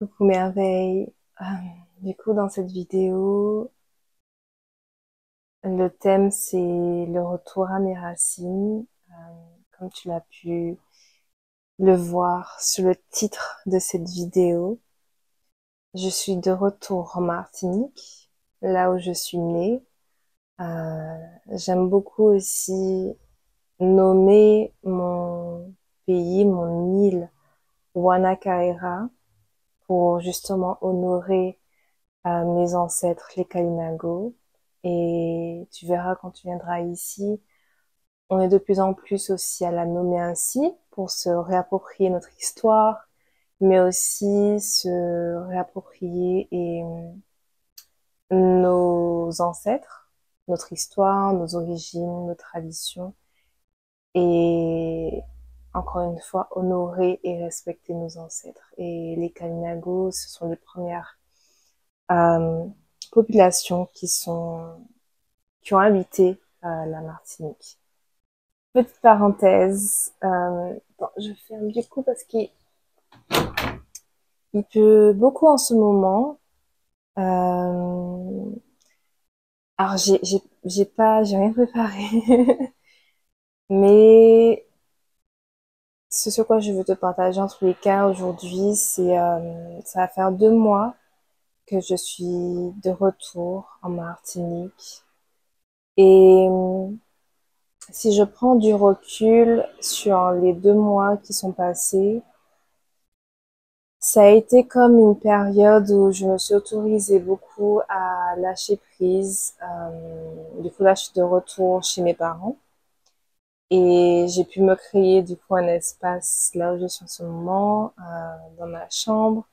Coucou merveille. Euh, du coup, dans cette vidéo, le thème c'est le retour à mes racines. Comme tu l'as pu le voir sur le titre de cette vidéo, je suis de retour en Martinique, là où je suis née. Euh, J'aime beaucoup aussi nommer mon pays, mon île, Wanakaera, pour justement honorer mes ancêtres, les Kalinago. Et tu verras quand tu viendras ici, on est de plus en plus aussi à la nommer ainsi pour se réapproprier notre histoire, mais aussi se réapproprier nos ancêtres, notre histoire, nos origines, nos traditions, et encore une fois, honorer et respecter nos ancêtres. Et les Kalinago, ce sont les premières euh, populations qui ont habité la Martinique. Petite parenthèse, bon, je ferme du coup parce qu'il pleut beaucoup en ce moment. Euh, alors j'ai rien préparé, mais ce sur quoi je veux te partager en tous les cas aujourd'hui, ça va faire 2 mois que je suis de retour en Martinique. Et si je prends du recul sur les 2 mois qui sont passés, ça a été comme une période où je me suis autorisée beaucoup à lâcher prise. Du coup, là, je suis de retour chez mes parents et j'ai pu me créer du coup un espace là où je suis en ce moment, dans ma chambre,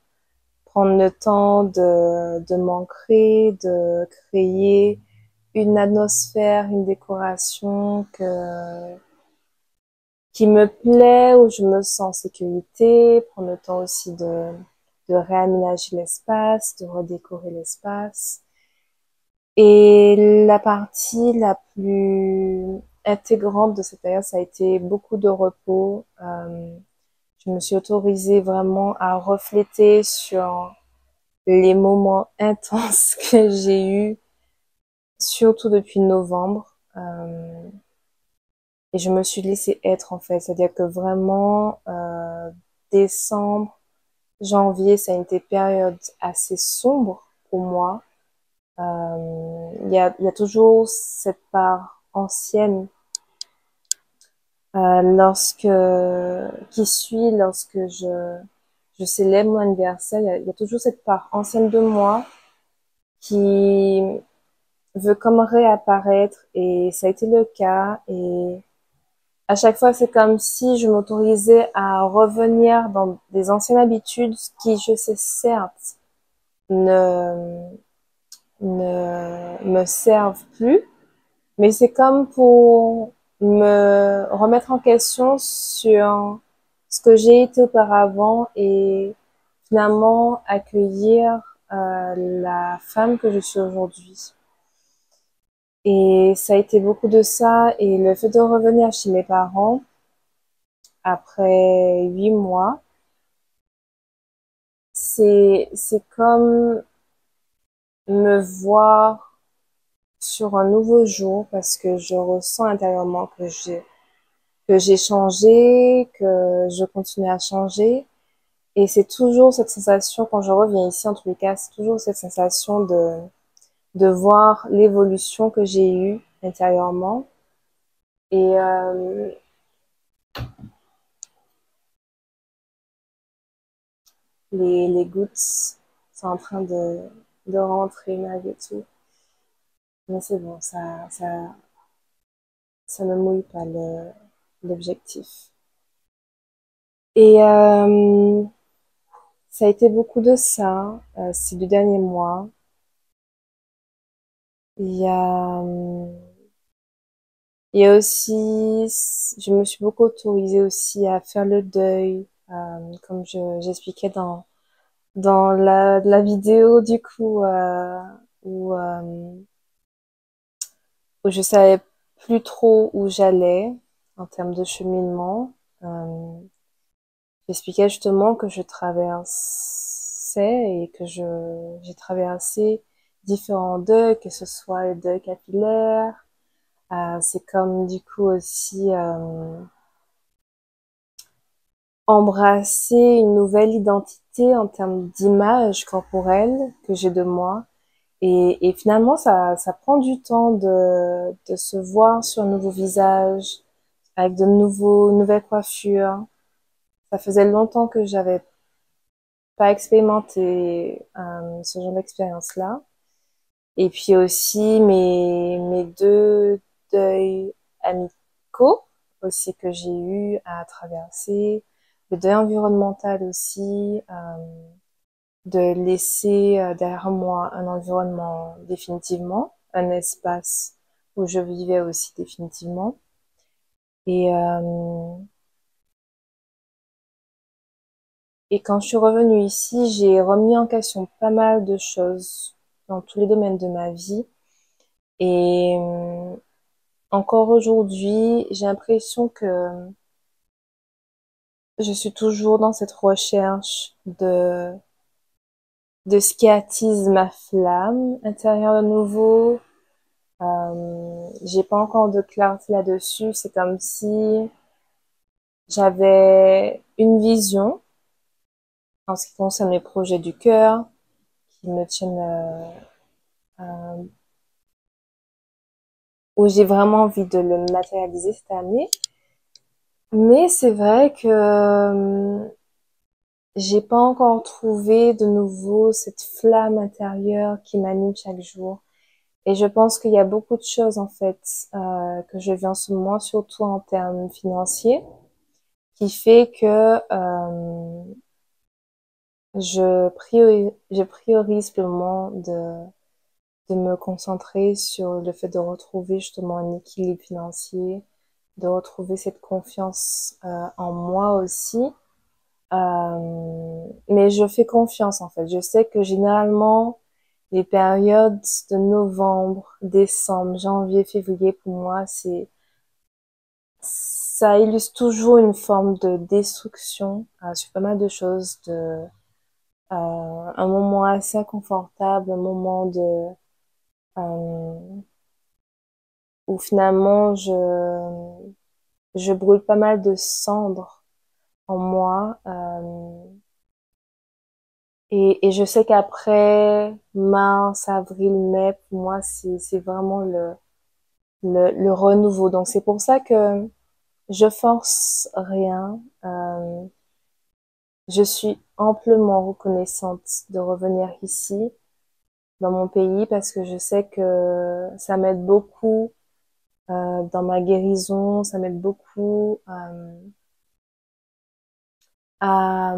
prendre le temps de m'ancrer, de créer une atmosphère, une décoration qui me plaît, où je me sens en sécurité, prendre le temps aussi de réaménager l'espace, de redécorer l'espace. Et la partie la plus intégrante de cette période, ça a été beaucoup de repos. Je me suis autorisée vraiment à refléter sur les moments intenses que j'ai eus, surtout depuis novembre. Et je me suis laissée être en fait, c'est-à-dire que vraiment décembre, janvier, ça a été une période assez sombre pour moi. Il y a toujours cette part ancienne lorsque lorsque je célèbre mon anniversaire, il y a toujours cette part ancienne de moi qui veut comme réapparaître et ça a été le cas et à chaque fois, c'est comme si je m'autorisais à revenir dans des anciennes habitudes qui, je sais, certes, ne, ne me servent plus, mais c'est comme pour me remettre en question sur ce que j'ai été auparavant et finalement accueillir la femme que je suis aujourd'hui. Et ça a été beaucoup de ça et le fait de revenir chez mes parents après 8 mois, c'est comme me voir sur un nouveau jour parce que je ressens intérieurement que j'ai changé, que je continue à changer. Et c'est toujours cette sensation, quand je reviens ici, en tous les cas, c'est toujours cette sensation de voir l'évolution que j'ai eue intérieurement. Et les gouttes sont en train de rentrer malgré tout. Mais c'est bon, ça ne mouille pas l'objectif. Et ça a été beaucoup de ça ces 2 derniers mois. Il y a, il y a aussi, je me suis beaucoup autorisée aussi à faire le deuil, comme j'expliquais dans la vidéo du coup où, euh, où je savais plus trop où j'allais en termes de cheminement. J'expliquais justement que je traverse sais et que j'ai traversé différents deuils, que ce soit le deuil capillaire. C'est comme du coup aussi embrasser une nouvelle identité en termes d'image corporelle que j'ai de moi. Et finalement, ça prend du temps de se voir sur un nouveau visage, avec nouvelles coiffures. Ça faisait longtemps que j'avais pas expérimenté ce genre d'expérience-là. Et puis aussi mes deux deuils amicaux aussi que j'ai eu à traverser, le deuil environnemental aussi, de laisser derrière moi un environnement définitivement, un espace où je vivais aussi définitivement. Et, euh, et quand je suis revenue ici, j'ai remis en question pas mal de choses dans tous les domaines de ma vie. Et encore aujourd'hui, j'ai l'impression que je suis toujours dans cette recherche de ce qui attise ma flamme intérieure de nouveau. J'ai pas encore de clarté là-dessus. C'est comme si j'avais une vision en ce qui concerne mes projets du cœur qui me tiennent, euh, où j'ai vraiment envie de le matérialiser cette année. Mais c'est vrai que j'ai pas encore trouvé de nouveau cette flamme intérieure qui m'anime chaque jour. Et je pense qu'il y a beaucoup de choses en fait que je vis en ce moment, surtout en termes financiers, qui fait que je priorise pour le moment de me concentrer sur le fait de retrouver justement un équilibre financier, de retrouver cette confiance en moi aussi. Mais je fais confiance en fait. Je sais que généralement, les périodes de novembre, décembre, janvier, février, pour moi, ça illustre toujours une forme de destruction sur pas mal de choses, un moment assez inconfortable, un moment euh, où finalement je brûle pas mal de cendres en moi. Et je sais qu'après mars, avril, mai, pour moi, c'est vraiment le renouveau. Donc c'est pour ça que je force rien. Je suis amplement reconnaissante de revenir ici, dans mon pays, parce que je sais que ça m'aide beaucoup dans ma guérison, ça m'aide beaucoup à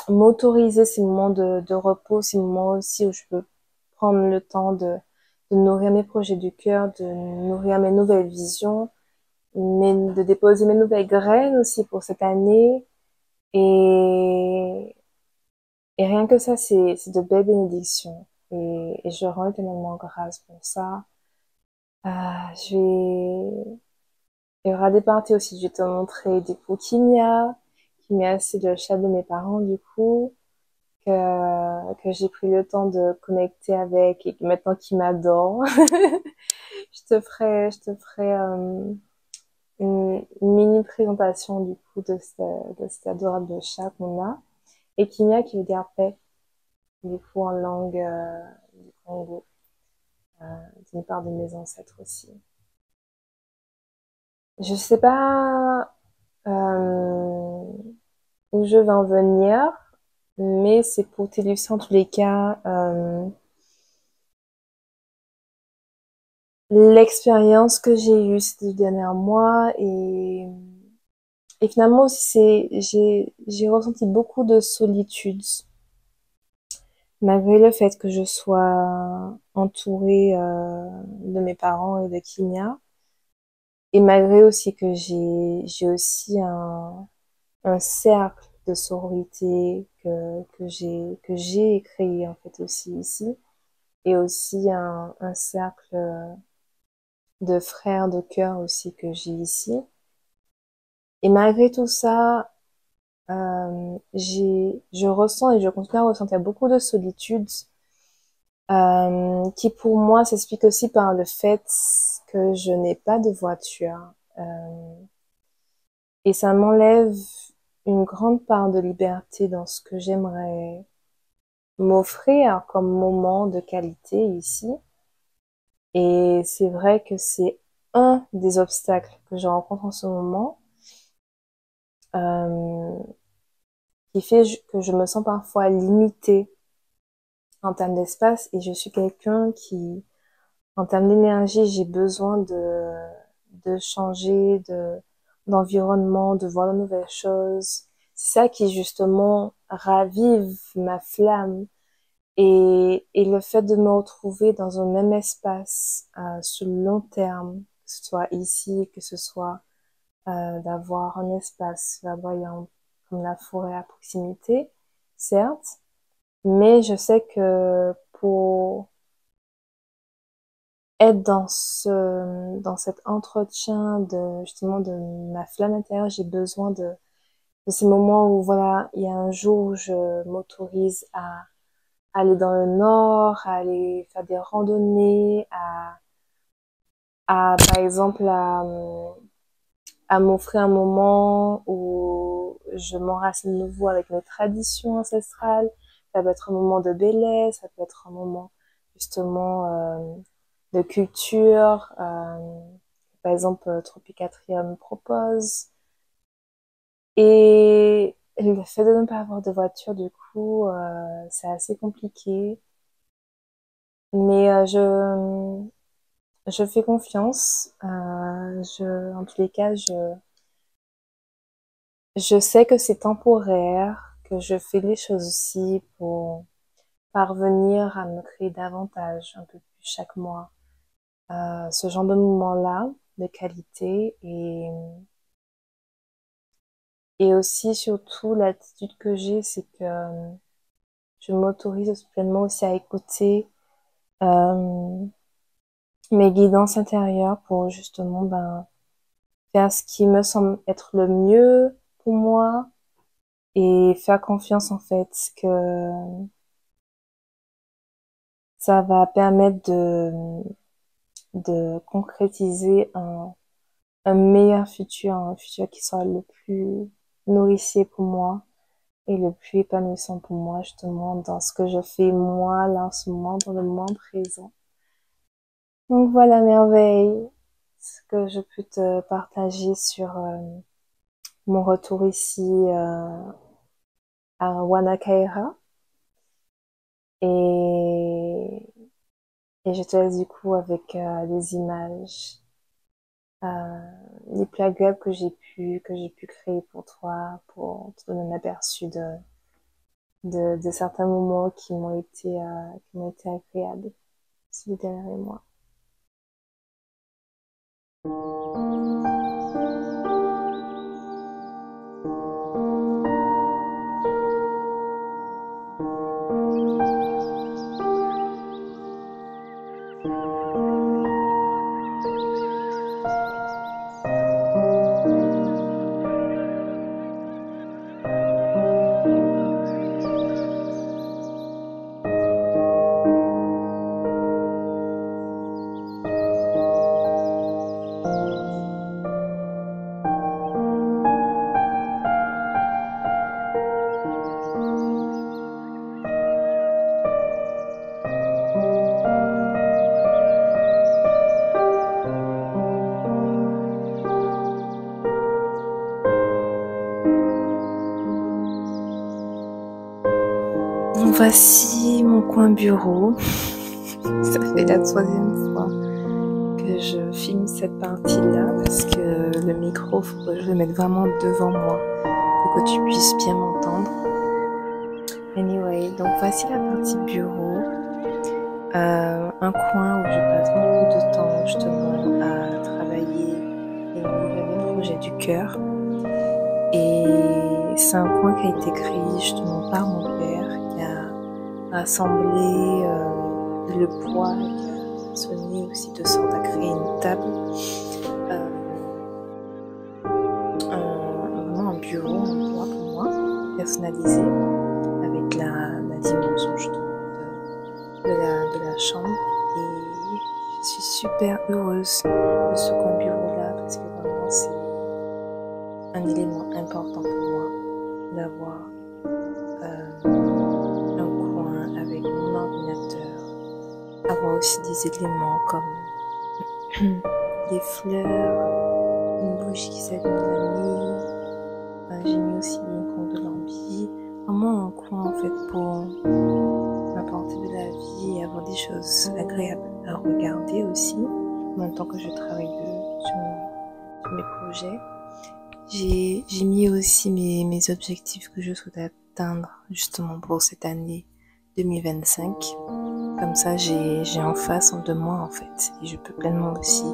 m'autoriser ces moments de repos, ces moments aussi où je peux prendre le temps de nourrir mes projets du cœur, de nourrir mes nouvelles visions, de déposer mes nouvelles graines aussi pour cette année. Et, et rien que ça, c'est de belles bénédictions. Et je rends éternellement grâce pour ça. Je vais, il y aura des parties aussi, je vais te montrer du coup Kimia. Kimia, c'est le chat de mes parents du coup, que j'ai pris le temps de connecter avec et maintenant qu'il m'adore. Je te ferai une mini présentation du coup de cet adorable chat qu'on a. Et Kimia qui veut dire paix, du coup en langue du Congo, euh, d'une part de mes ancêtres aussi. Je sais pas où je vais en venir, mais c'est pour t'illustrer en tous les cas l'expérience que j'ai eue ces 2 derniers mois et finalement aussi j'ai ressenti beaucoup de solitude malgré le fait que je sois entourée de mes parents et de Kimia et malgré aussi que j'ai aussi un cercle de sororité que j'ai créé en fait aussi ici et aussi un cercle de frères de cœur aussi que j'ai ici. Et malgré tout ça, je ressens et je continue à ressentir beaucoup de solitude, qui pour moi s'explique aussi par le fait que je n'ai pas de voiture. Et ça m'enlève une grande part de liberté dans ce que j'aimerais m'offrir comme moment de qualité ici. Et c'est vrai que c'est un des obstacles que je rencontre en ce moment, euh, qui fait que je me sens parfois limitée en termes d'espace et je suis quelqu'un qui, en termes d'énergie, j'ai besoin de changer d'environnement, de voir de nouvelles choses. C'est ça qui justement ravive ma flamme. Et le fait de me retrouver dans un même espace sur le long terme, que ce soit ici, que ce soit d'avoir un espace verdoyant comme la forêt à proximité, certes, mais je sais que pour être dans cet entretien de, justement, de ma flamme intérieure, j'ai besoin de ces moments où, voilà, il y a un jour où je m'autorise à aller dans le nord, à aller faire des randonnées, par exemple, à m'offrir un moment où je m'enracine de nouveau avec mes traditions ancestrales. Ça peut être un moment de bélé, ça peut être un moment justement de culture. Par exemple, Tropicatrium propose. Et le fait de ne pas avoir de voiture, du coup, c'est assez compliqué. Mais je fais confiance. En tous les cas, je sais que c'est temporaire, que je fais les choses aussi pour parvenir à me créer davantage, un peu plus chaque mois, ce genre de moment-là, de qualité et aussi surtout l'attitude que j'ai, c'est que je m'autorise pleinement aussi à écouter euh, mes guidances intérieures pour justement faire ce qui me semble être le mieux pour moi et faire confiance en fait que ça va permettre de concrétiser un meilleur futur, un futur qui sera le plus nourricier pour moi et le plus épanouissant pour moi justement dans ce que je fais moi là en ce moment, dans le moment présent. Donc voilà merveille, ce que je peux te partager sur mon retour ici à Wanakaira. Et, et je te laisse du coup avec des images euh, les plus agréables que j'ai pu créer pour toi, pour te donner un aperçu de certains moments qui m'ont été agréables. Celui derrière moi. Donc voici mon coin bureau. Ça fait la troisième fois que je filme cette partie-là parce que le micro, faut que je le mette vraiment devant moi pour que tu puisses bien m'entendre. Anyway, donc voici la partie bureau. Un coin où je passe beaucoup de temps justement à travailler et nourrir mes projets du cœur. Et c'est un coin qui a été créé justement par mon père qui a rassemblé le bois et qui a sonné aussi de sorte à créer une table, vraiment un bureau en bois pour moi. personnalisé avec la dimension, je trouve, de la chambre. Et je suis super heureuse de ce coin bureau-là parce que vraiment, c'est un élément important pour moi d'avoir un coin avec mon ordinateur, avoir aussi des éléments comme des fleurs, une bougie qui s'allume la nuit. J'ai mis aussi une contrelampe, vraiment un coin en fait pour m'apporter de la vie et avoir des choses agréables à regarder aussi, en même temps que je travaille sur mes projets. J'ai mis aussi mes objectifs que je souhaite atteindre justement pour cette année 2025. Comme ça, j'ai en face de moi en fait, et je peux pleinement aussi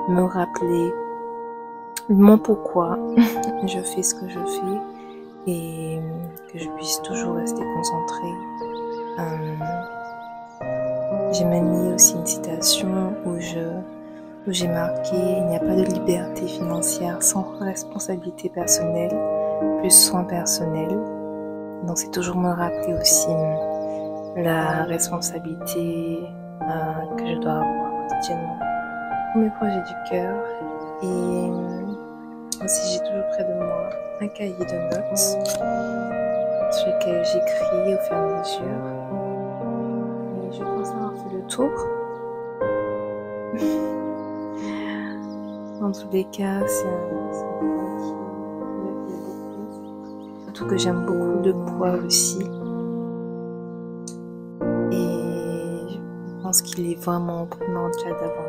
me rappeler mon pourquoi je fais ce que je fais et que je puisse toujours rester concentrée. J'ai même mis aussi une citation où j'ai marqué: il n'y a pas de liberté financière sans responsabilité personnelle, plus soin personnel. Donc c'est toujours me rappeler aussi la responsabilité que je dois avoir quotidiennement pour mes projets du cœur. Et aussi j'ai toujours près de moi un cahier de notes sur lequel j'écris au fur et à mesure. Et je pense avoir fait le tour. Dans tous les cas, c'est un coin qui me plaît beaucoup. Surtout que j'aime beaucoup le bois aussi. Et je pense qu'il est vraiment primordial d'avoir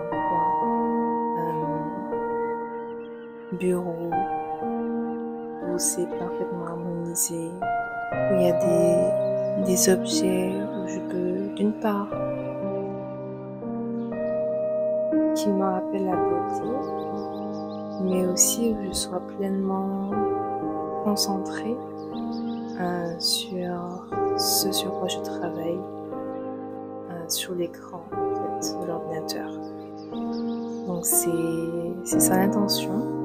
un bureau où c'est parfaitement harmonisé, où il y a des objets où je peux, d'une part, qui me rappellent la beauté, mais aussi où je sois pleinement concentrée sur ce sur quoi je travaille, sur l'écran en fait, de l'ordinateur. Donc c'est ça l'intention.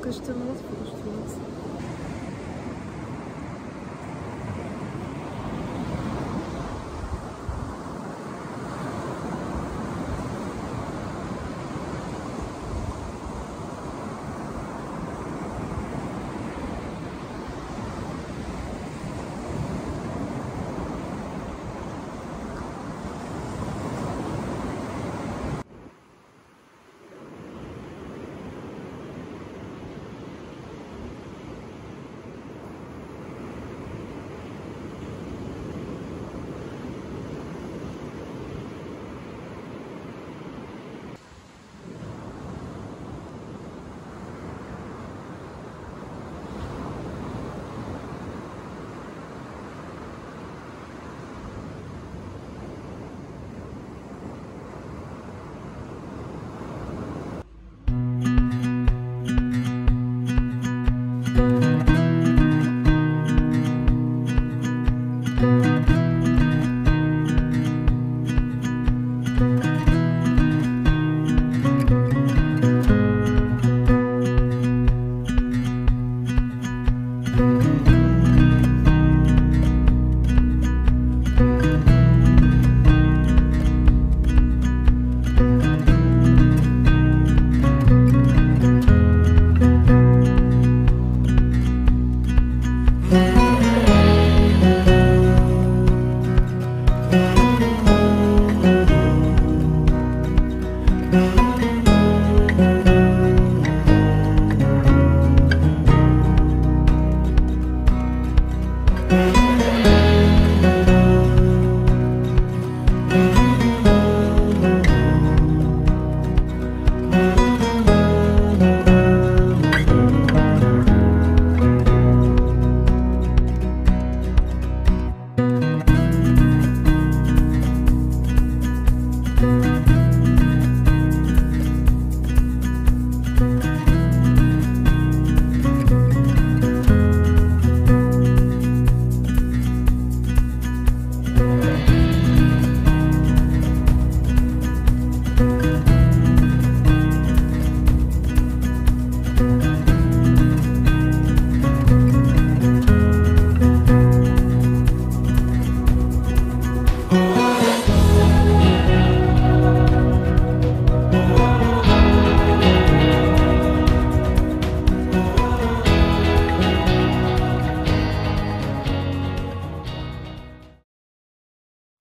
Que je te montre, faut que je te montre.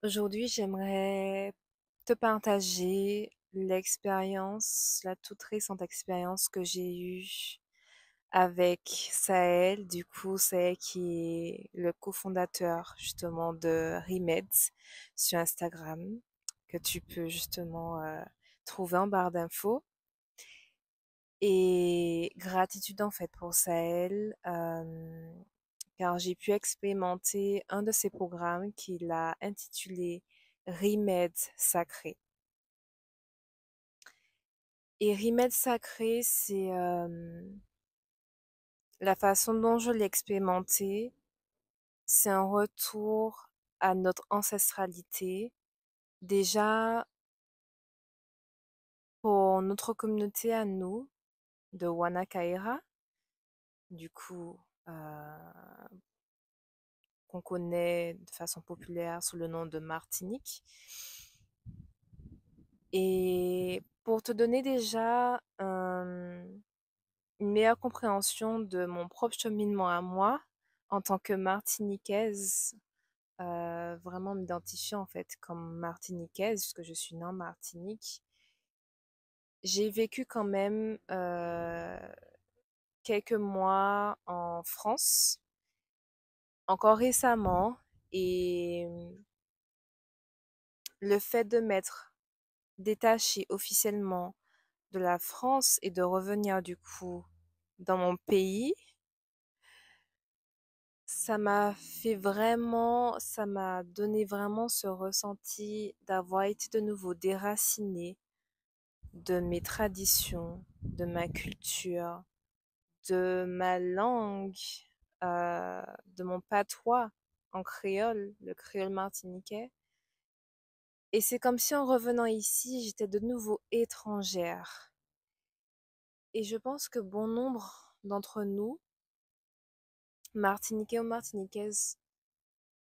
Aujourd'hui, j'aimerais te partager l'expérience, la toute récente expérience que j'ai eue avec Sahel. Du coup, Sahel qui est le cofondateur justement de Remeds sur Instagram, que tu peux justement trouver en barre d'infos. Et gratitude en fait pour Sahel, car j'ai pu expérimenter un de ses programmes qu'il a intitulé Remède sacré. Et Remède sacré, c'est la façon dont je l'ai expérimenté, c'est un retour à notre ancestralité. Déjà, pour notre communauté à nous, de Wanakaira, du coup, qu'on connaît de façon populaire sous le nom de Martinique. Et pour te donner déjà une meilleure compréhension de mon propre cheminement à moi, en tant que Martiniquaise, vraiment m'identifiant en fait comme Martiniquaise, puisque je suis née en Martinique, j'ai vécu quand même quelques mois en France, encore récemment, et le fait de m'être détachée officiellement de la France et de revenir du coup dans mon pays, ça m'a donné vraiment ce ressenti d'avoir été de nouveau déracinée de mes traditions, de ma culture, de ma langue, de mon patois en créole, le créole martiniquais. Et c'est comme si en revenant ici, j'étais de nouveau étrangère. Et je pense que bon nombre d'entre nous, Martiniquais ou Martiniquaises,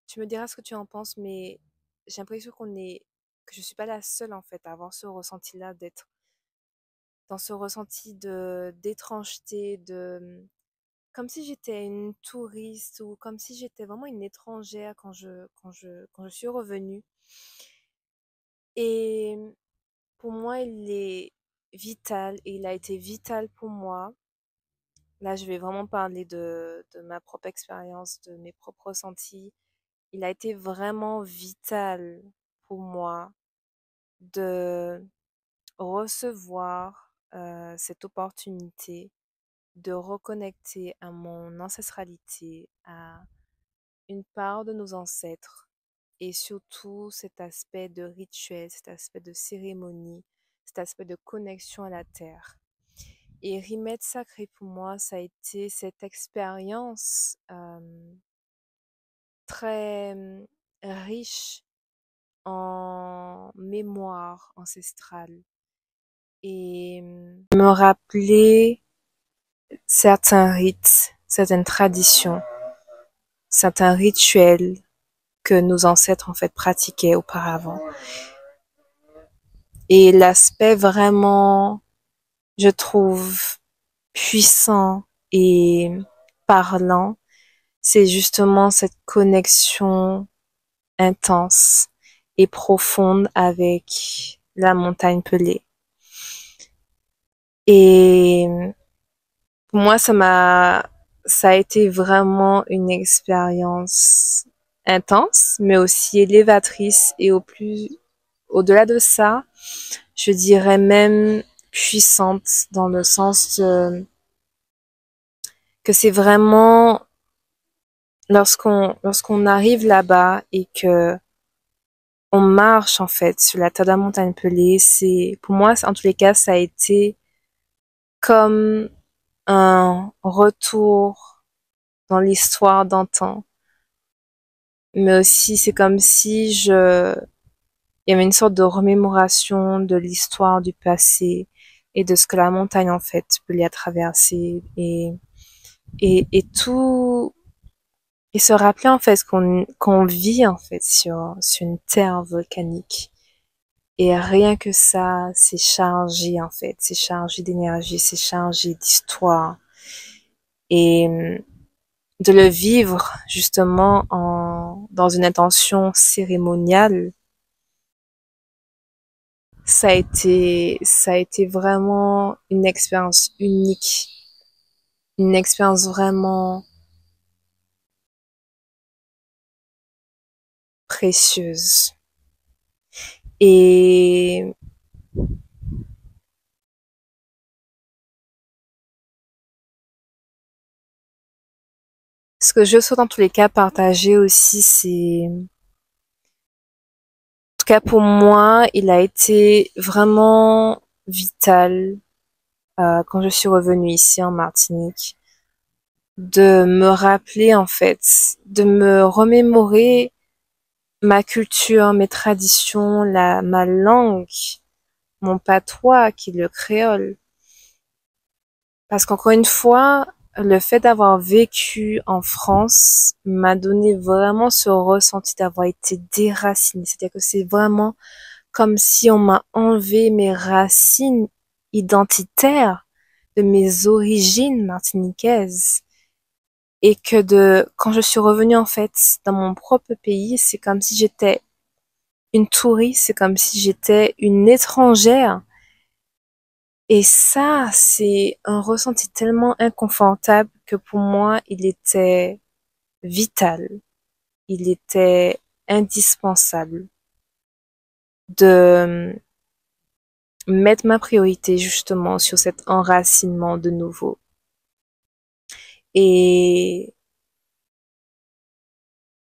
tu me diras ce que tu en penses, mais j'ai l'impression que je suis pas la seule en fait à avoir ce ressenti-là, d'être dans ce ressenti d'étrangeté, comme si j'étais une touriste ou comme si j'étais vraiment une étrangère quand je suis revenue. Et pour moi, il est vital et il a été vital pour moi. Là, je vais vraiment parler de ma propre expérience, de mes propres ressentis. Il a été vraiment vital pour moi de recevoir cette opportunité de reconnecter à mon ancestralité, à une part de nos ancêtres et surtout cet aspect de rituel, cet aspect de cérémonie, cet aspect de connexion à la terre. Et Remède Sacré pour moi, ça a été cette expérience très riche en mémoire ancestrale et me rappeler certains rites, certaines traditions, certains rituels que nos ancêtres en fait pratiquaient auparavant. Et l'aspect vraiment, je trouve, puissant et parlant, c'est justement cette connexion intense et profonde avec la montagne Pelée. Et pour moi, ça a été vraiment une expérience intense, mais aussi élévatrice et au-delà de ça, je dirais même puissante dans le sens que c'est vraiment lorsqu'on arrive là-bas et que on marche en fait sur la terre de la montagne Pelée, c'est pour moi en tous les cas ça a été comme un retour dans l'histoire d'antan, mais aussi c'est comme si il y avait une sorte de remémoration de l'histoire du passé et de ce que la montagne en fait Pelée a traversé et tout et se rappeler en fait qu'on vit en fait sur une terre volcanique. Et rien que ça, c'est chargé en fait, c'est chargé d'énergie, c'est chargé d'histoire. Et de le vivre justement dans une intention cérémoniale, ça a été vraiment une expérience unique, une expérience vraiment précieuse. Et ce que je souhaite dans tous les cas partager aussi, c'est, en tout cas pour moi, il a été vraiment vital quand je suis revenue ici en Martinique, de me rappeler en fait, de me remémorer ma culture, mes traditions, ma langue, mon patois qui est le créole. Parce qu'encore une fois, le fait d'avoir vécu en France m'a donné vraiment ce ressenti d'avoir été déracinée. C'est-à-dire que c'est vraiment comme si on m'a enlevé mes racines identitaires de mes origines martiniquaises. Et que quand je suis revenue en fait dans mon propre pays, c'est comme si j'étais une touriste, c'est comme si j'étais une étrangère. Et ça, c'est un ressenti tellement inconfortable que pour moi, il était vital, il était indispensable de mettre ma priorité justement sur cet enracinement de nouveau. Et,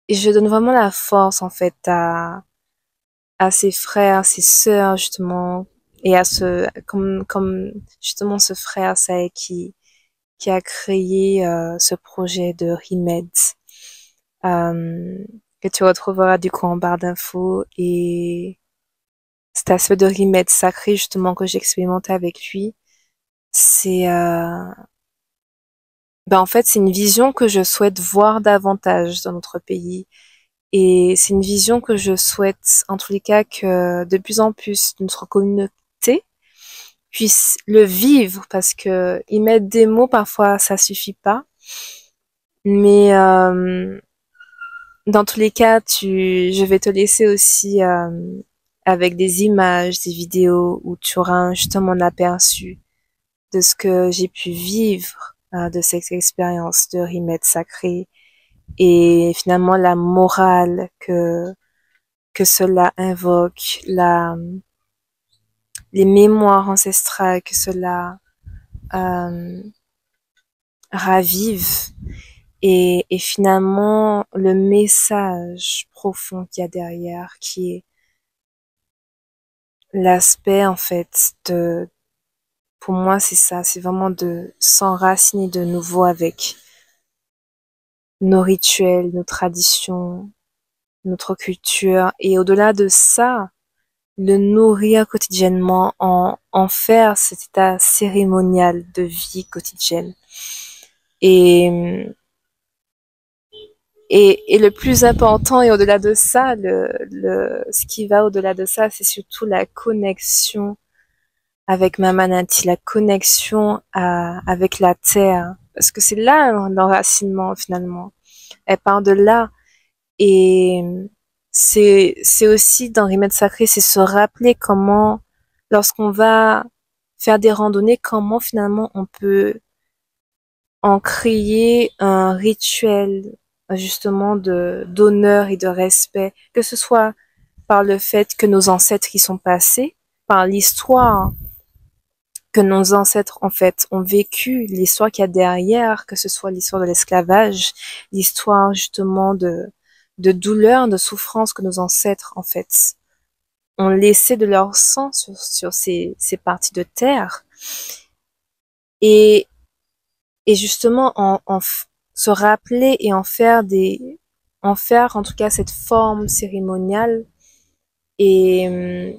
et je donne vraiment la force en fait à ses frères, ses sœurs justement, et à comme justement ce frère, ça qui a créé ce projet de Rimed, euh, que tu retrouveras du coup en barre d'infos. Et cet aspect de Rimed sacré justement que j'ai expérimenté avec lui, c'est en fait c'est une vision que je souhaite voir davantage dans notre pays. Et c'est une vision que je souhaite en tous les cas que de plus en plus notre communauté puisse le vivre, parce que y mettre des mots parfois ça suffit pas, mais dans tous les cas, je vais te laisser aussi avec des images, des vidéos où tu auras justement un aperçu de ce que j'ai pu vivre de cette expérience de remède sacré, et finalement la morale que cela invoque, les mémoires ancestrales que cela euh, ravive, et finalement le message profond qu'il y a derrière, qui est l'aspect en fait pour moi c'est ça, c'est vraiment de s'enraciner de nouveau avec nos rituels, nos traditions, notre culture, et au-delà de ça, le nourrir quotidiennement, en faire cet état cérémonial de vie quotidienne. Et, et le plus important, et au-delà de ça, ce qui va au-delà de ça, c'est surtout la connexion avec ma manati, la connexion avec la terre. Parce que c'est là l'enracinement finalement. Elle part de là. Et c'est aussi dans Remède Sacré, c'est se rappeler comment, lorsqu'on va faire des randonnées, comment finalement on peut en créer un rituel justement d'honneur et de respect, que ce soit par le fait que nos ancêtres y sont passés, par l'histoire que nos ancêtres en fait ont vécu, l'histoire qu'il y a derrière, que ce soit l'histoire de l'esclavage, l'histoire justement de douleur, de souffrance que nos ancêtres en fait ont laissé de leur sang sur ces parties de terre, et, et justement se rappeler et en faire en tout cas cette forme cérémoniale, et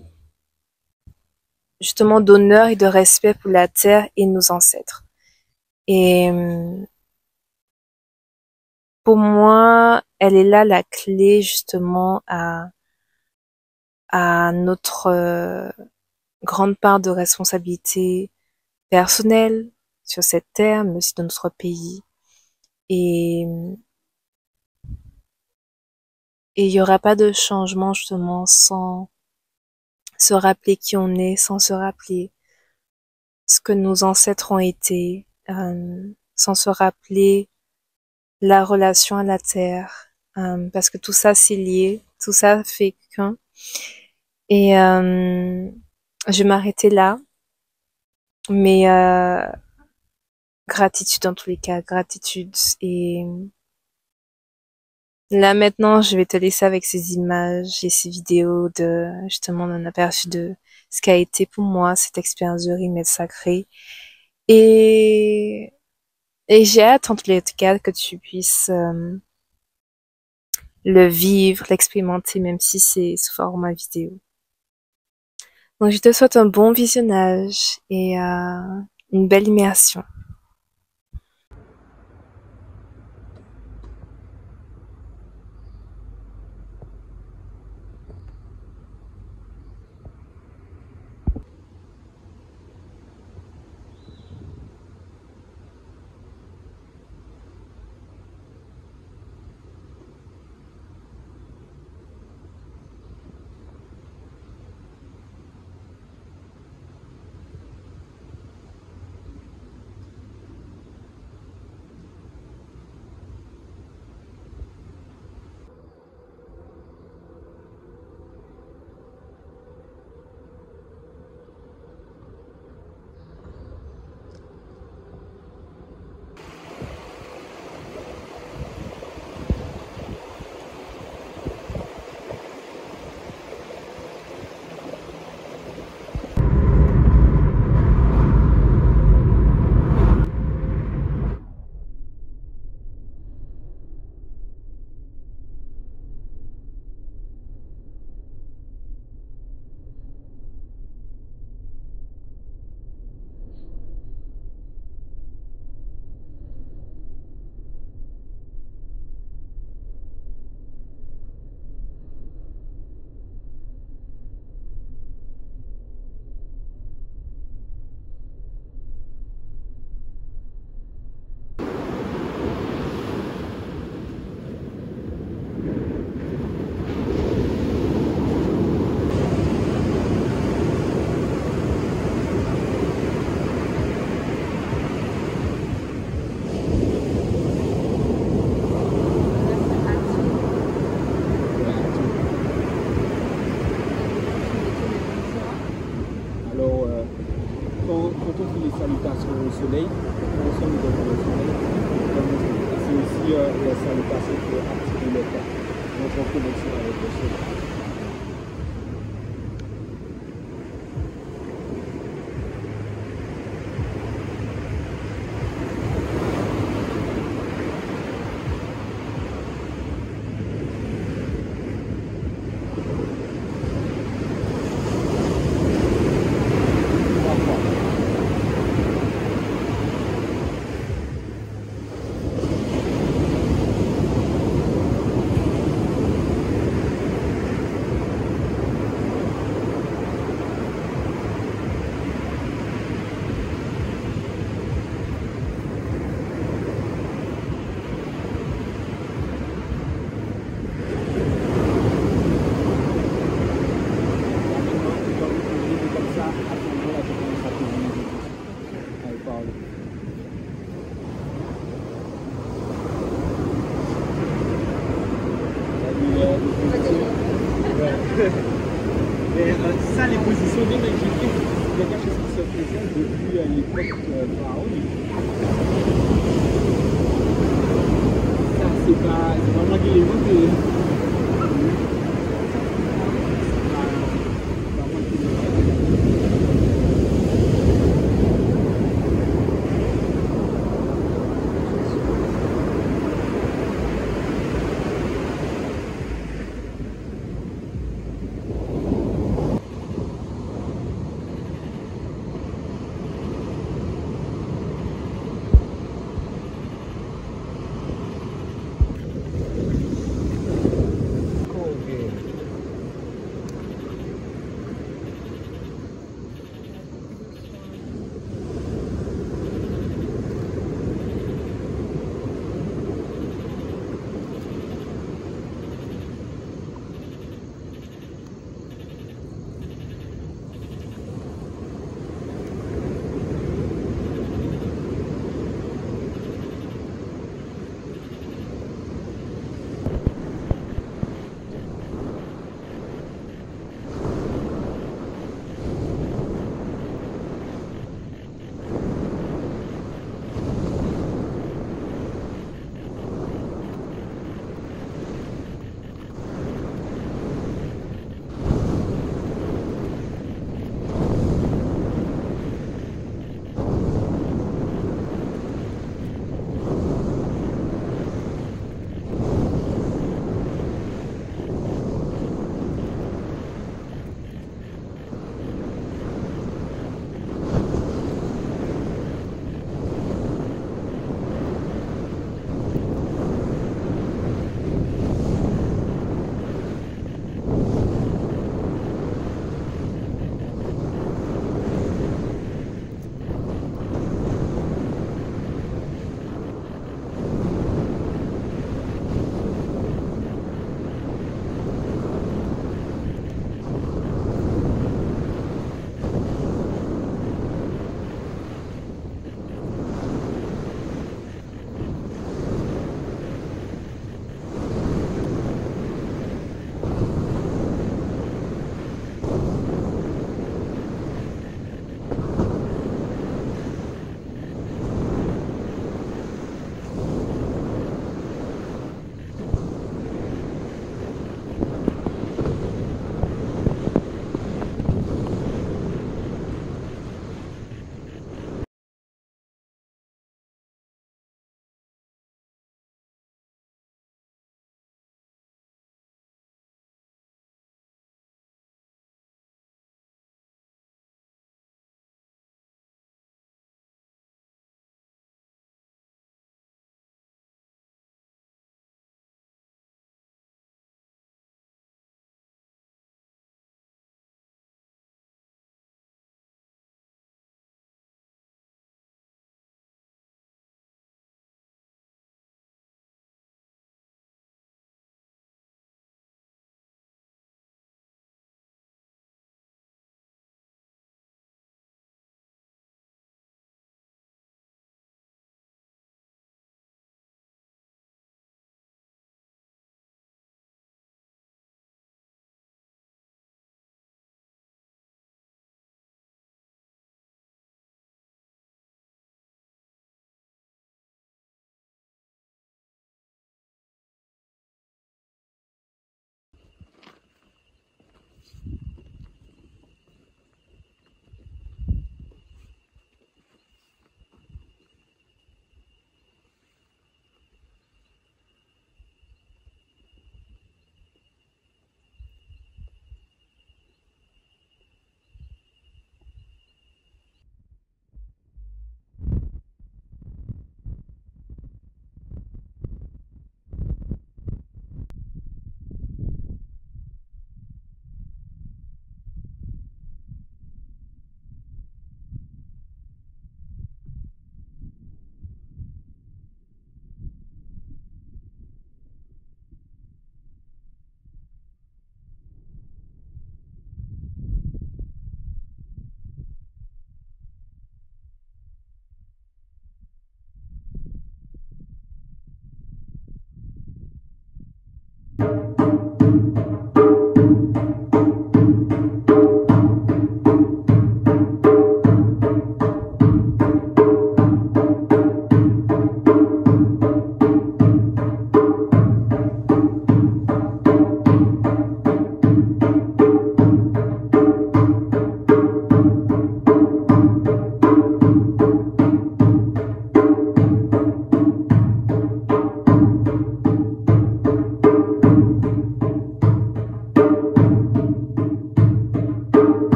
justement d'honneur et de respect pour la terre et nos ancêtres. Et pour moi, elle est là la clé justement à notre grande part de responsabilité personnelle sur cette terre, mais aussi dans notre pays. Et il y aura pas de changement justement sans se rappeler qui on est, sans se rappeler ce que nos ancêtres ont été, sans se rappeler la relation à la terre, parce que tout ça c'est lié, tout ça fait qu'un. Et je vais m'arrêter là, mais gratitude dans tous les cas, gratitude. Et là maintenant, je vais te laisser avec ces images et ces vidéos de justement d'un aperçu de ce qu'a été pour moi cette expérience de remède sacré. Et j'ai hâte en tous les cas que tu puisses le vivre, l'expérimenter, même si c'est sous format vidéo. Donc je te souhaite un bon visionnage et une belle immersion. Quand on fait les salutations au soleil, quand on sonne devant le soleil, c'est aussi les salutations pour activer le corps. Notre connexion avec le soleil. Mais ça, les positions bien magnifiques, c'est quelque chose qui se faisait depuis l'époque pharaonique. Ça, c'est pas vraiment des éléments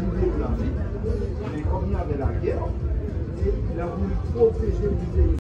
l'idée de l'armée, mais comme il y avait la guerre, il a voulu protéger le musée.